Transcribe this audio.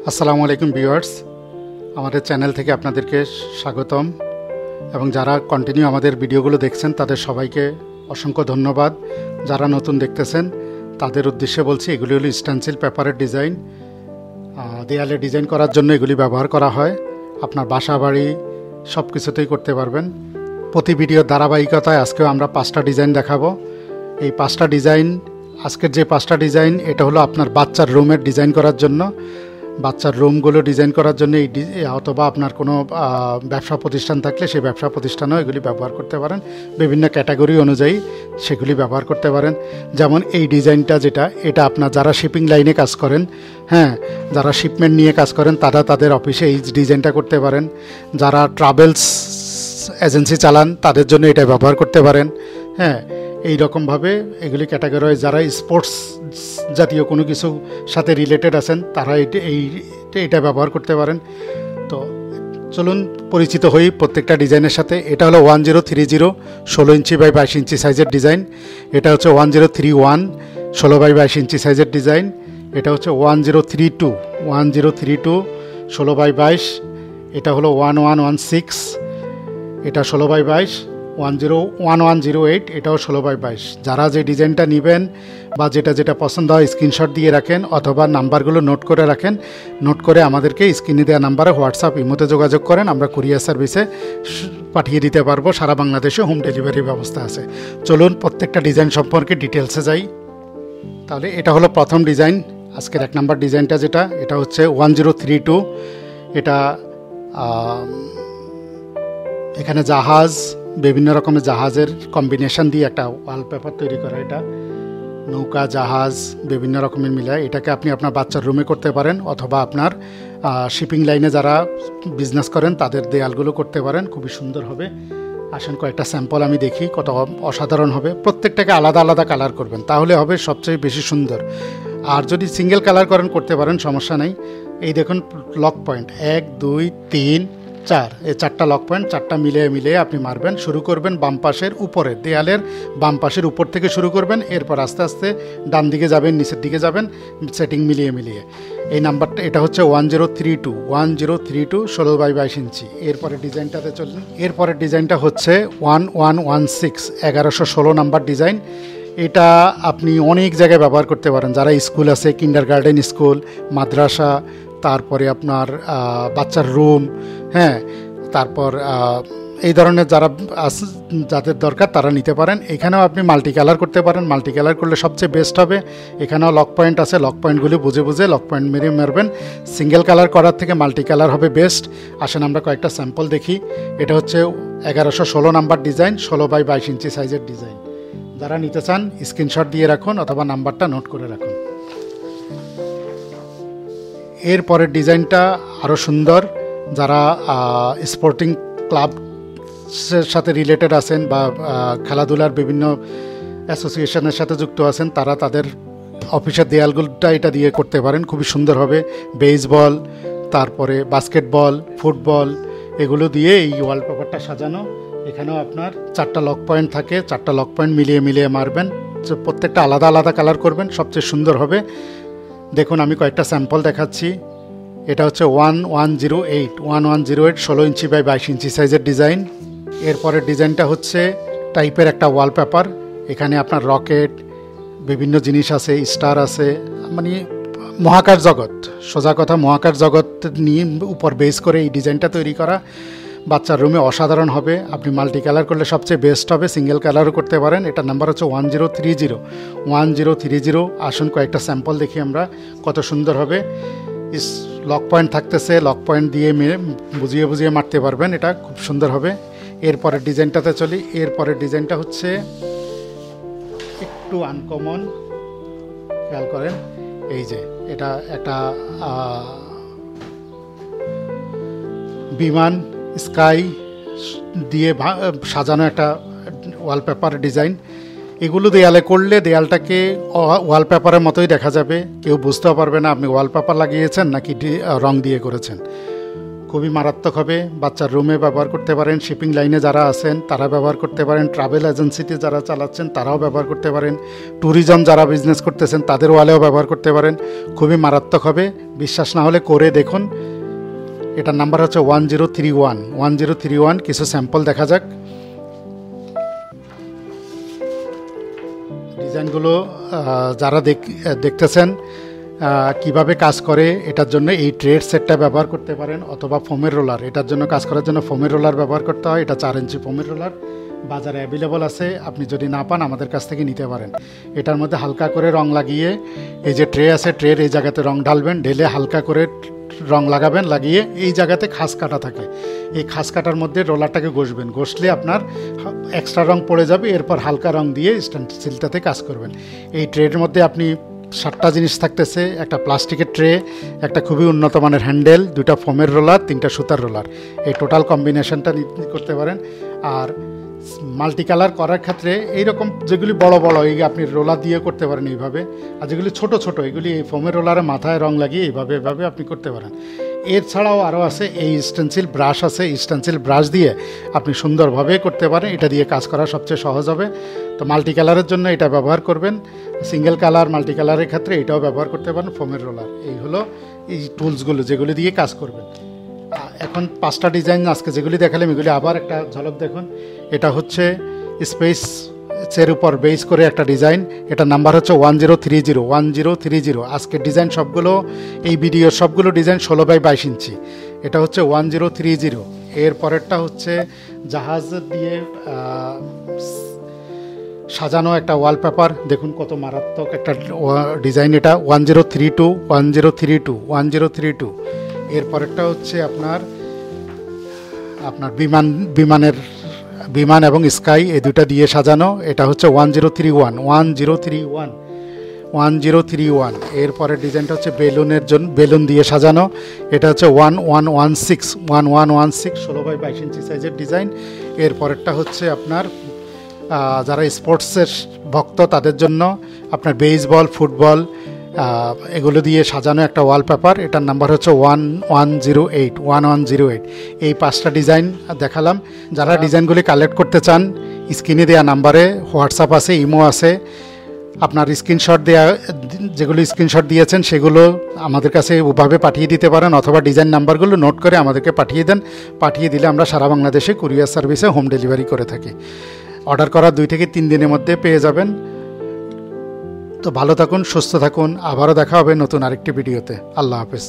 আসসালামু আলাইকুম ভিউয়ার্স, আমাদের চ্যানেল থেকে আপনাদেরকে স্বাগতম এবং যারা কন্টিনিউ আমাদের ভিডিওগুলো দেখছেন তাদের সবাইকে অসংখ্য ধন্যবাদ। যারা নতুন দেখতেছেন তাদের উদ্দেশ্যে বলছি, এগুলি হলো স্টেনসিল পেপারের ডিজাইন। দেয়ালে ডিজাইন করার জন্য এগুলি ব্যবহার করা হয়। আপনার বাসা বাড়ি সব কিছুতেই করতে পারবেন। প্রতি ভিডিওর ধারাবাহিকতায় আজকেও আমরা 5টা ডিজাইন দেখাবো। এই 5টা ডিজাইন, আজকের যে 5টা ডিজাইন, এটা হলো আপনার বাচ্চার রুমের ডিজাইন করার জন্য। বাচ্চার রুমগুলো ডিজাইন করার জন্য অথবা আপনার কোনো ব্যবসা প্রতিষ্ঠান থাকলে সেই ব্যবসা প্রতিষ্ঠানেও এগুলি ব্যবহার করতে পারেন। বিভিন্ন ক্যাটাগরি অনুযায়ী সেগুলি ব্যবহার করতে পারেন। যেমন এই ডিজাইনটা এটা আপনার যারা শিপিং লাইনে কাজ করেন, যারা শিপমেন্ট নিয়ে কাজ করেন তারা তাদের অফিসে এই ডিজাইনটা করতে পারেন। যারা ট্রাভেলস এজেন্সি চালান তাদের জন্য এটা ব্যবহার করতে পারেন। এই রকমভাবে এগুলি ক্যাটাগরি, যারা স্পোর্টস জাতীয় কোনো কিছু সাথে রিলেটেড আছেন তারা এটা ব্যবহার করতে পারেন। তো চলুন পরিচিত হই প্রত্যেকটা ডিজাইনের সাথে। এটা হলো 1030 16 ইঞ্চি বাই 22 ইঞ্চি সাইজের ডিজাইন। এটা হচ্ছে 1031 16 বাই 22 ইঞ্চি সাইজের ডিজাইন। এটা হচ্ছে 1032 16 বাই 22। এটা হলো 1116, এটা 16 বাই 22। 1108, এটাও 16 বাই 22। যারা যে ডিজাইনটা নেবেন বা যেটা পছন্দ হয় স্ক্রিনশট দিয়ে রাখেন অথবা নাম্বারগুলো নোট করে রাখেন। নোট করে আমাদেরকে স্ক্রিনে দেওয়া নাম্বারে হোয়াটসঅ্যাপ ইমোতে যোগাযোগ করেন, আমরা কুরিয়ার সার্ভিসে পাঠিয়ে দিতে পারবো। সারা বাংলাদেশে হোম ডেলিভারির ব্যবস্থা আছে। চলুন প্রত্যেকটা ডিজাইন সম্পর্কে ডিটেলসে যাই। তাহলে এটা হলো প্রথম ডিজাইন, আজকের 1 নাম্বার ডিজাইনটা এটা হচ্ছে 1032। এটা এখানে জাহাজ, বিভিন্ন রকমের জাহাজের কম্বিনেশন দিয়ে একটা ওয়ালপেপার তৈরি করা। এটা নৌকা, জাহাজ বিভিন্ন রকমের মিলায়। এটাকে আপনি আপনার বাচ্চার রুমে করতে পারেন অথবা আপনার শিপিং লাইনে যারা বিজনেস করেন তাদের দেয়ালগুলো করতে পারেন। খুবই সুন্দর হবে। আসেন কয়েকটা স্যাম্পল আমি দেখি, কত অসাধারণ হবে। প্রত্যেকটাকে আলাদা আলাদা কালার করবেন, তাহলে হবে সবচেয়ে বেশি সুন্দর। আর যদি সিঙ্গেল কালার করেন করতে পারেন, সমস্যা নেই। এই দেখুন লক পয়েন্ট 1 2 3 4, এই 4টা লক পয়েন্ট, 4টা মিলিয়ে আপনি মারবেন। শুরু করবেন বাম পাশের উপরের দেয়ালের বাম পাশের উপর থেকে শুরু করবেন। এরপর আস্তে আস্তে ডান দিকে যাবেন, নিচের দিকে যাবেন, সেটিং মিলিয়ে। এই নাম্বারটা, এটা হচ্ছে 1032 16 বাই 22 ইঞ্চি। এরপরের ডিজাইনটাতে চলুন। এরপরের ডিজাইনটা হচ্ছে 1116 1116 নাম্বার ডিজাইন। এটা আপনি অনেক জায়গায় ব্যবহার করতে পারেন। যারা স্কুল আছে, কিন্ডারগার্টেন স্কুল, মাদ্রাসা, তারপরে আপনার বাচ্চার রুম, তারপর এই ধরনের যাদের দরকার তারা নিতে পারেন। এখানেও আপনি মাল্টি কালার করতে পারেন। মাল্টি কালার করলে সবচেয়ে বেস্ট হবে। এখানেও লক পয়েন্ট আছে, লক পয়েন্টগুলি বুঝে লক পয়েন্ট মেরে মারবেন। সিঙ্গেল কালার করার থেকে মাল্টি কালার হবে বেস্ট। আসেন আমরা কয়েকটা স্যাম্পল দেখি। এটা হচ্ছে 1116 নাম্বার ডিজাইন, 16 বাই 22 ইঞ্চি সাইজের ডিজাইন। যারা নিতে চান স্ক্রিনশট দিয়ে রাখুন অথবা নাম্বারটা নোট করে রাখুন। এর পরের ডিজাইনটা আরও সুন্দর। যারা স্পোর্টিং ক্লাবের সাথে রিলেটেড আছেন বা খেলাধুলার বিভিন্ন অ্যাসোসিয়েশনের সাথে যুক্ত আছেন তারা তাদের অফিসের দেয়ালগুলোটা এটা দিয়ে করতে পারেন। খুবই সুন্দর হবে। বেসবল, তারপরে বাস্কেটবল, ফুটবল, এগুলো দিয়ে এই ওয়ালপেপারটা সাজানো। এখানেও আপনার 4টা লক পয়েন্ট থাকে, 4টা লক পয়েন্ট মিলিয়ে মারবেন। প্রত্যেকটা আলাদা আলাদা কালার করবেন, সবচেয়ে সুন্দর হবে। দেখুন আমি কয়েকটা স্যাম্পল দেখাচ্ছি। এটা হচ্ছে 1108 16 ইঞ্চি বাই 22 ইঞ্চি সাইজের ডিজাইন। এরপরের ডিজাইনটা হচ্ছে টাইপের একটা ওয়ালপেপার। এখানে আপনার রকেট, বিভিন্ন জিনিস আছে, স্টার আছে, মানে মহাকাশ জগৎ, সোজা কথা মহাকাশ জগৎ নিয়ে উপর বেস করে এই ডিজাইনটা তৈরি করা। বাচ্চার রুমে অসাধারণ হবে। আপনি মাল্টি কালার করলে সবচেয়ে বেস্ট হবে। সিঙ্গেল কালারও করতে পারেন। এটার নাম্বার হচ্ছে 1030। আসুন কয়েকটা স্যাম্পল দেখি আমরা, কত সুন্দর হবে। লক পয়েন্ট থাকতেছে, লক পয়েন্ট দিয়ে বুঝিয়ে মারতে পারবেন। এটা খুব সুন্দর হবে। এরপরের ডিজাইনটাতে চলি। এরপরের ডিজাইনটা হচ্ছে একটু আনকমন, খেয়াল করেন। এই যে এটা একটা বিমান, স্কাই দিয়ে সাজানো একটা ওয়ালপেপার ডিজাইন। এগুলো দেয়ালে করলে দেয়ালটাকে ওয়ালপেপারের মতোই দেখা যাবে। কেউ বুঝতেও পারবে না আপনি ওয়ালপেপার লাগিয়েছেন নাকি রং দিয়ে করেছেন। খুবই মারাত্মক হবে। বাচ্চার রুমে ব্যবহার করতে পারেন, শিপিং লাইনে যারা আছেন তারা ব্যবহার করতে পারেন, ট্রাভেল এজেন্সিতে যারা চালাচ্ছেন তারাও ব্যবহার করতে পারেন, ট্যুরিজম যারা বিজনেস করতেছেন তাদের ওয়ালেও ব্যবহার করতে পারেন। খুবই মারাত্মক হবে, বিশ্বাস না হলে করে দেখুন। এটার নাম্বার হচ্ছে 1031 কিছু স্যাম্পল দেখা যাক। ডিজাইনগুলো যারা দেখতেছেন কিভাবে কাজ করে, এটার জন্য এই ট্রেড সেটটা ব্যবহার করতে পারেন, অথবা ফোমের রোলার। এটার জন্য কাজ করার জন্য ফোমের রোলার ব্যবহার করতে হয়। এটা 4 ইঞ্চি ফোমের রোলার বাজারে অ্যাভেলেবল আছে, আপনি যদি না পান আমাদের কাছ থেকে নিতে পারেন। এটার মধ্যে হালকা করে রং লাগিয়ে, এই যে ট্রে আছে, ট্রের এই জায়গাতে রং ঢালবেন, ঢেলে হালকা করে রং লাগাবেন, লাগিয়ে এই জায়গাতে খাস কাটা থাকে, এই খাস কাটার মধ্যে রোলারটাকে ঘষবেন, ঘষলে আপনার এক্সট্রা রং পড়ে যাবে। এরপর হালকা রং দিয়ে স্টেনসিলটাতে কাজ করবেন। এই ট্রের মধ্যে আপনি 7টা জিনিস থাকতেছে, একটা প্লাস্টিকের ট্রে, একটা খুবই উন্নত মানের হ্যান্ডেল, 2টা ফোমের রোলার, 3টা সুতার রোলার। এই টোটাল কম্বিনেশনটা করতে পারেন। আর মাল্টি কালার করার ক্ষেত্রে এইরকম যেগুলি বড় বড়, এই আপনি রোলার দিয়ে করতে পারেন এইভাবে, আর যেগুলি ছোট ছোট এগুলি এই ফোমের রোলারে মাথায় রং লাগিয়ে এইভাবে আপনি করতে পারেন। এছাড়াও আরও আছে, এই স্টেনসিল ব্রাশ আছে, স্টেনসিল ব্রাশ দিয়ে আপনি সুন্দরভাবে করতে পারেন। এটা দিয়ে কাজ করা সবচেয়ে সহজ হবে। তো মাল্টি কালারের জন্য এটা ব্যবহার করবেন, সিঙ্গেল কালার মাল্টি কালারের ক্ষেত্রে এটাও ব্যবহার করতে পারেন, ফোমের রোলার। এই হলো এই টুলসগুলো যেগুলি দিয়ে কাজ করবেন। এখন 5টা ডিজাইন আজকে যেগুলি দেখালাম এগুলি আবার একটা ঝলক দেখুন। এটা হচ্ছে স্পেসের উপর বেস করে একটা ডিজাইন, এটা নাম্বার হচ্ছে 1030। আজকের ডিজাইন সবগুলো, এই ভিডিওর সবগুলো ডিজাইন 16x22 ইঞ্চি। এটা হচ্ছে 1030। এর পরেরটা হচ্ছে জাহাজ দিয়ে সাজানো একটা ওয়ালপেপার, দেখুন কত মারাত্মক একটা ডিজাইন। এটা 1032। এর পরেরটা হচ্ছে আপনার বিমান এবং স্কাই, এই দুটা দিয়ে সাজানো। এটা হচ্ছে 1031। এর পরের ডিজাইনটা হচ্ছে বেলুন দিয়ে সাজানো। এটা হচ্ছে 1116 16x22 ইঞ্চি সাইজের ডিজাইন। এর পরেরটা হচ্ছে আপনার যারা স্পোর্টসের ভক্ত তাদের জন্য আপনার বেসবল, ফুটবল এগুলো দিয়ে সাজানো একটা ওয়ালপেপার। এটার নাম্বার হচ্ছে 1108। এই 5টা ডিজাইন দেখালাম। যারা ডিজাইনগুলি কালেক্ট করতে চান, স্ক্রিনে দেওয়া নাম্বারে হোয়াটসঅ্যাপ আছে, ইমো আছে। আপনার যেগুলো স্ক্রিনশট দিয়েছেন সেগুলো আমাদের কাছে ওভাবে পাঠিয়ে দিতে পারেন, অথবা ডিজাইন নাম্বারগুলো নোট করে আমাদেরকে পাঠিয়ে দেন। পাঠিয়ে দিলে আমরা সারা বাংলাদেশে কুরিয়ার সার্ভিসে হোম ডেলিভারি করে থাকি। অর্ডার করার 2 থেকে 3 দিনের মধ্যে পেয়ে যাবেন। তো ভালো থাকুন, সুস্থ থাকুন, আবারও দেখা হবে নতুন আরেকটি ভিডিওতে। আল্লাহ হাফেজ।